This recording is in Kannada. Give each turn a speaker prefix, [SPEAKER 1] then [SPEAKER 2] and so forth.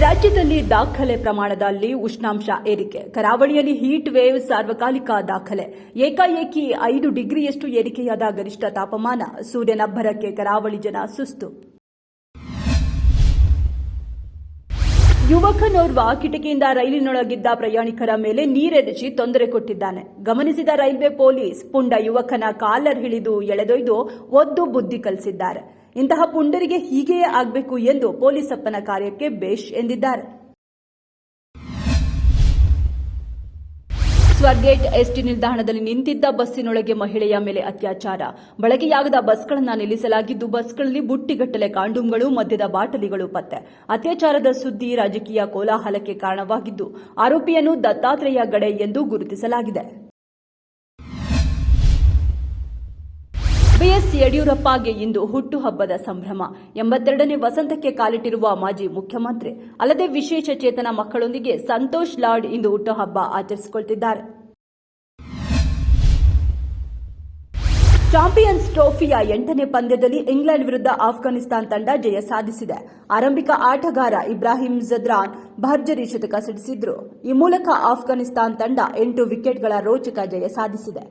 [SPEAKER 1] ರಾಜ್ಯದಲ್ಲಿ ದಾಖಲೆ ಪ್ರಮಾಣದಲ್ಲಿ ಉಷ್ಣಾಂಶ ಏರಿಕೆ. ಕರಾವಳಿಯಲ್ಲಿ ಹೀಟ್ ವೇವ್ ಸಾರ್ವಕಾಲಿಕ ದಾಖಲೆ. ಏಕಾಏಕಿ 5 ಡಿಗ್ರಿಯಷ್ಟು ಏರಿಕೆಯಾದ ಗರಿಷ್ಠ ತಾಪಮಾನ. ಸೂರ್ಯನಬ್ಬರಕ್ಕೆ ಕರಾವಳಿ ಜನ ಸುಸ್ತು. ಯುವಕನೋರ್ವ ಕಿಟಕಿಯಿಂದ ರೈಲಿನೊಳಗಿದ್ದ ಪ್ರಯಾಣಿಕರ ಮೇಲೆ ನೀರೆರಚಿ ತೊಂದರೆ ಕೊಟ್ಟಿದ್ದಾನೆ. ಗಮನಿಸಿದ ರೈಲ್ವೆ ಪೊಲೀಸ್ ಪುಂಡ ಯುವಕನ ಕಾಲರ್ ಹಿಡಿದು ಎಳೆದೊಯ್ದು ಒದ್ದು ಬುದ್ಧಿ ಕಲಿಸಿದ್ದಾರೆ. ಇಂತಹ ಪುಂಡರಿಗೆ ಹೀಗೆಯೇ ಆಗಬೇಕು ಎಂದು ಪೊಲೀಸಪ್ಪನ ಕಾರ್ಯಕ್ಕೆ ಬೇಷ್ ಎಂದಿದ್ದಾರೆ. ಸ್ವರ್ಗೇಟ್ ಎಸ್ಟಿ ನಿಲ್ದಾಣದಲ್ಲಿ ನಿಂತಿದ್ದ ಬಸ್ಸಿನೊಳಗೆ ಮಹಿಳೆಯ ಮೇಲೆ ಅತ್ಯಾಚಾರ. ಬಳಕೆಯಾಗದ ಬಸ್ಗಳನ್ನು ನಿಲ್ಲಿಸಲಾಗಿದ್ದು, ಬಸ್ಗಳಲ್ಲಿ ಬುಟ್ಟಿಗಟ್ಟಲೆ ಕಾಂಡೂಮ್ಗಳು, ಮದ್ಯದ ಬಾಟಲಿಗಳು ಪತ್ತೆ. ಅತ್ಯಾಚಾರದ ಸುದ್ದಿ ರಾಜಕೀಯ ಕೋಲಾಹಲಕ್ಕೆ ಕಾರಣವಾಗಿದ್ದು, ಆರೋಪಿಯನ್ನು ದತ್ತಾತ್ರೇಯ ಗಡೆ ಎಂದು ಗುರುತಿಸಲಾಗಿದೆ. ಬಿಎಸ್ ಯಡಿಯೂರಪ್ಪಗೆ ಇಂದು ಹುಟ್ಟುಹಬ್ಬದ ಸಂಭ್ರಮ. 82ನೇ ವಸಂತಕ್ಕೆ ಕಾಲಿಟ್ಟಿರುವ ಮಾಜಿ ಮುಖ್ಯಮಂತ್ರಿ. ಅಲ್ಲದೆ ವಿಶೇಷ ಚೇತನ ಮಕ್ಕಳೊಂದಿಗೆ ಸಂತೋಷ್ ಲಾಡ್ ಇಂದು ಹುಟ್ಟುಹಬ್ಬ ಆಚರಿಸಿಕೊಳ್ಳುತ್ತಿದ್ದಾರೆ. ಚಾಂಪಿಯನ್ಸ್ ಟ್ರೋಫಿಯ 8ನೇ ಪಂದ್ಯದಲ್ಲಿ ಇಂಗ್ಲೆಂಡ್ ವಿರುದ್ಧ ಆಫ್ಘಾನಿಸ್ತಾನ ತಂಡ ಜಯ ಸಾಧಿಸಿದೆ. ಆರಂಭಿಕ ಆಟಗಾರ ಇಬ್ರಾಹಿಂ ಜದ್ರಾನ್ ಭರ್ಜರಿ ಶತಕ ಸಿಡಿಸಿದ್ರು. ಈ ಮೂಲಕ ಆಫ್ಘಾನಿಸ್ತಾನ ತಂಡ 8 ವಿಕೆಟ್ಗಳ ರೋಚಕ ಜಯ ಸಾಧಿಸಿದೆ.